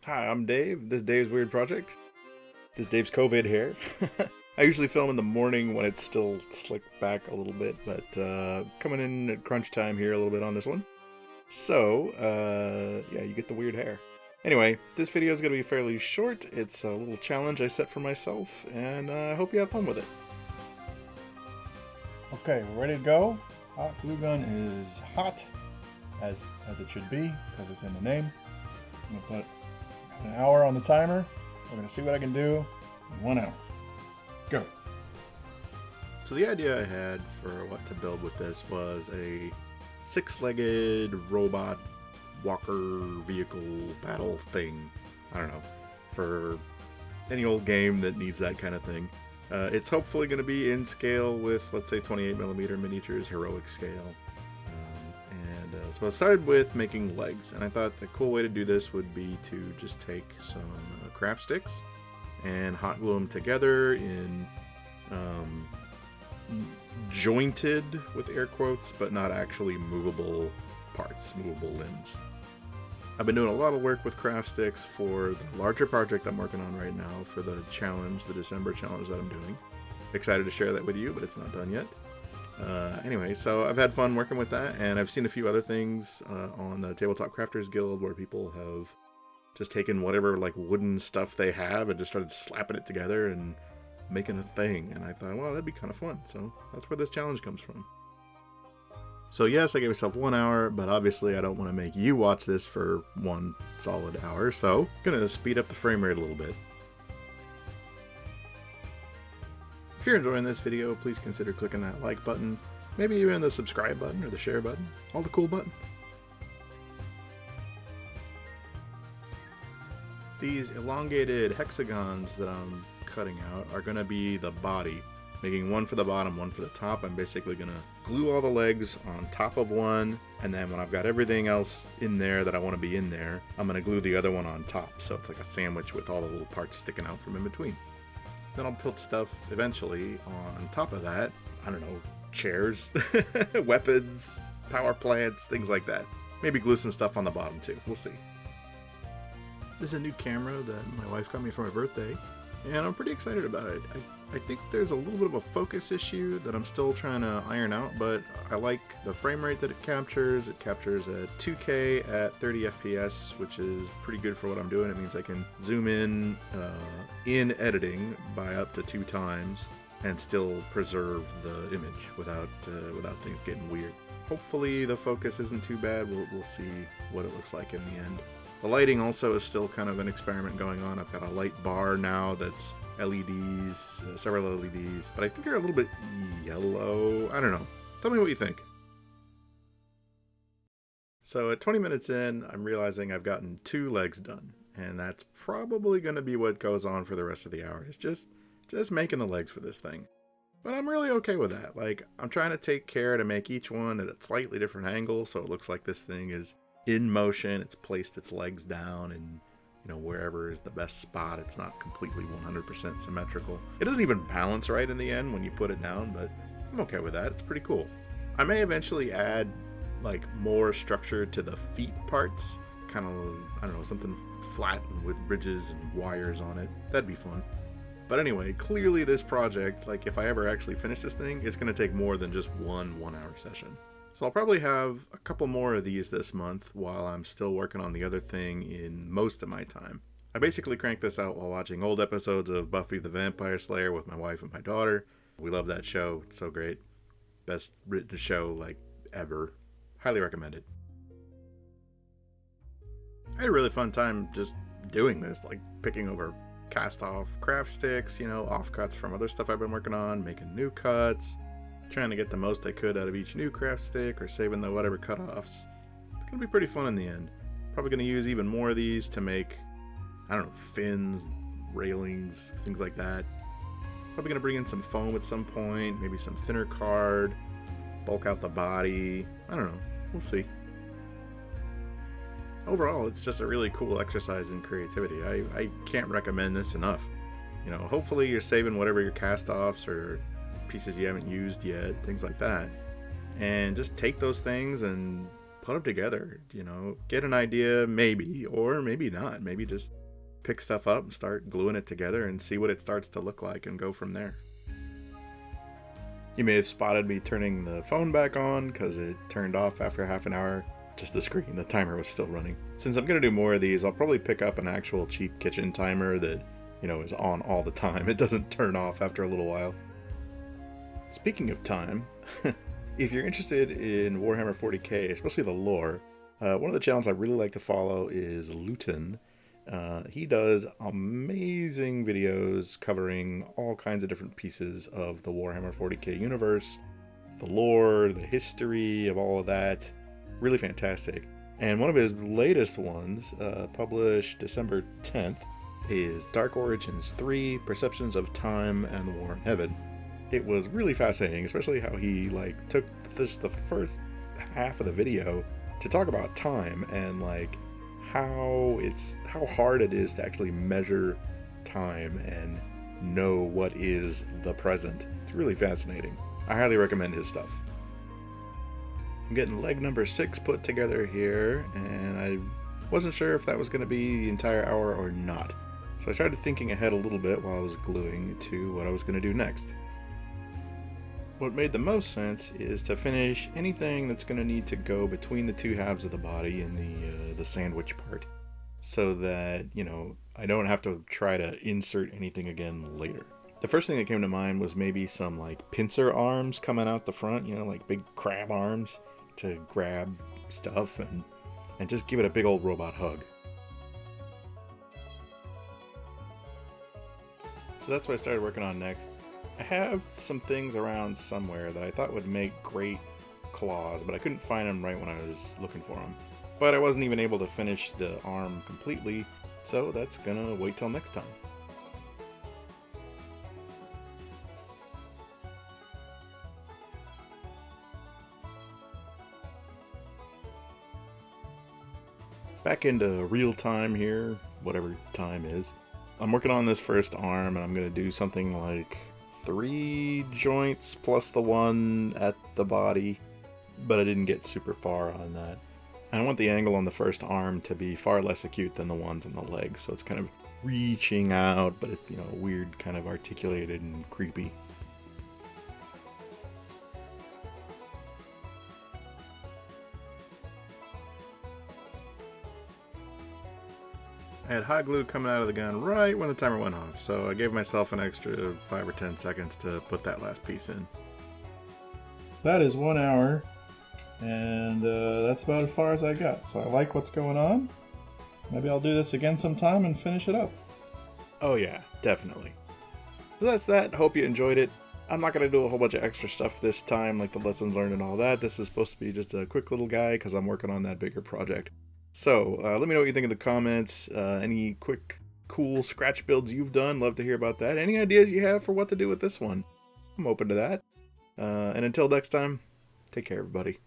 Hi, I'm Dave. This is Dave's Weird Project. This is Dave's COVID hair. I usually film in the morning when it's still slicked back a little bit, but coming in at crunch time here a little bit on this one. So, yeah, you get the weird hair. Anyway, this video is going to be fairly short. It's a little challenge I set for myself, and I hope you have fun with it. Okay, we're ready to go. Hot glue gun is hot, as it should be, because it's in the name. I'm going to put an hour on the timer. We're going to see what I can do in 1 hour. Go. So the idea I had for what to build with this was a six-legged robot walker vehicle battle thing. I don't know, for any old game that needs that kind of thing. It's hopefully going to be in scale with, let's say, 28mm miniatures, heroic scale. So I started with making legs, and I thought the cool way to do this would be to just take some craft sticks and hot glue them together in jointed, with air quotes, but not actually movable parts, movable limbs. I've been doing a lot of work with craft sticks for the larger project I'm working on right now for the challenge, the December challenge that I'm doing. Excited to share that with you, but it's not done yet. Anyway, so I've had fun working with that, and I've seen a few other things on the Tabletop Crafters Guild where people have just taken whatever like wooden stuff they have and just started slapping it together and making a thing. And I thought, well, that'd be kind of fun. So that's where this challenge comes from. So yes, I gave myself 1 hour, but obviously I don't want to make you watch this for 1 solid hour. So I'm going to speed up the frame rate a little bit. If you're enjoying this video, please consider clicking that like button, maybe even the subscribe button or the share button, all the cool buttons. These elongated hexagons that I'm cutting out are going to be the body, making one for the bottom, one for the top. I'm basically going to glue all the legs on top of one, and then when I've got everything else in there that I want to be in there, I'm going to glue the other one on top, so it's like a sandwich with all the little parts sticking out from in between. Then I'll put stuff eventually on top of that. I don't know, chairs, weapons, power plants, things like that. Maybe glue some stuff on the bottom too. We'll see. This is a new camera that my wife got me for my birthday, and I'm pretty excited about it. I think there's a little bit of a focus issue that I'm still trying to iron out, but I like the frame rate that it captures. It captures at 2K at 30 FPS, which is pretty good for what I'm doing. It means I can zoom in editing by up to 2 times and still preserve the image without things getting weird. Hopefully the focus isn't too bad. We'll see what it looks like in the end. The lighting also is still kind of an experiment going on. I've got a light bar now that's LEDs, several LEDs, but I think they're a little bit yellow. I don't know. Tell me what you think. So at 20 minutes in, I'm realizing I've gotten 2 legs done, and that's probably going to be what goes on for the rest of the hour. It's just making the legs for this thing. But I'm really okay with that. Like, I'm trying to take care to make each one at a slightly different angle, so it looks like this thing is in motion. It's placed its legs down, and you know, wherever is the best spot. It's not completely 100% symmetrical. It doesn't even balance right in the end when you put it down, but I'm okay with that. It's pretty cool. I may eventually add like more structure to the feet parts, kind of, I don't know, something flat with ridges and wires on it. That'd be fun. But anyway, clearly this project, like if I ever actually finish this thing, it's going to take more than just one 1 hour session. So I'll probably have a couple more of these this month while I'm still working on the other thing in most of my time. I basically cranked this out while watching old episodes of Buffy the Vampire Slayer with my wife and my daughter. We love that show. It's so great. Best written show like ever. Highly recommend it. I had a really fun time just doing this, like picking over cast off craft sticks, you know, offcuts from other stuff I've been working on, making new cuts, trying to get the most I could out of each new craft stick or saving the whatever cutoffs. It's going to be pretty fun in the end. Probably going to use even more of these to make, I don't know, fins, railings, things like that. Probably going to bring in some foam at some point, maybe some thinner card, bulk out the body. I don't know. We'll see. Overall, it's just a really cool exercise in creativity. I can't recommend this enough. You know, hopefully you're saving whatever your cast-offs or pieces you haven't used yet, things like that, and just take those things and put them together. You know, get an idea, maybe, or maybe not. Maybe just pick stuff up, start gluing it together, and see what it starts to look like and go from there. You may have spotted me turning the phone back on because it turned off after half an hour. Just the screen, the timer was still running. Since I'm going to do more of these, I'll probably pick up an actual cheap kitchen timer that, is on all the time. It doesn't turn off after a little while. Speaking of time, if you're interested in Warhammer 40k, especially the lore, one of the channels I really like to follow is Luetin. He does amazing videos covering all kinds of different pieces of the Warhammer 40k universe, the lore, the history of all of that. Really fantastic. And one of his latest ones, published December 10th, is Dark Origins 3, Perceptions of Time and the War in Heaven. It was really fascinating, especially how he took the first half of the video to talk about time and how hard it is to actually measure time and know what is the present. It's really fascinating. I highly recommend his stuff. I'm getting leg number 6 put together here, and I wasn't sure if that was going to be the entire hour or not. So I started thinking ahead a little bit while I was gluing to what I was going to do next. What made the most sense is to finish anything that's going to need to go between the two halves of the body and the sandwich part, so that, I don't have to try to insert anything again later. The first thing that came to mind was maybe some pincer arms coming out the front, big crab arms to grab stuff and just give it a big old robot hug. So that's what I started working on next. I have some things around somewhere that I thought would make great claws, but I couldn't find them right when I was looking for them. But I wasn't even able to finish the arm completely, so that's gonna wait till next time. Back into real time here, whatever time is. I'm working on this first arm, and I'm going to do something like 3 joints plus the one at the body, but I didn't get super far on that. And I want the angle on the first arm to be far less acute than the ones on the legs, so it's kind of reaching out, but it's, weird, kind of articulated and creepy. I had hot glue coming out of the gun right when the timer went off, so I gave myself an extra 5 or 10 seconds to put that last piece in. That is 1 hour, and that's about as far as I got, so I like what's going on. Maybe I'll do this again sometime and finish it up. Oh yeah, definitely. So that's that. Hope you enjoyed it. I'm not going to do a whole bunch of extra stuff this time, like the lessons learned and all that. This is supposed to be just a quick little guy because I'm working on that bigger project. So, let me know what you think in the comments. Any quick, cool scratch builds you've done, love to hear about that. Any ideas you have for what to do with this one, I'm open to that. And until next time, take care, everybody.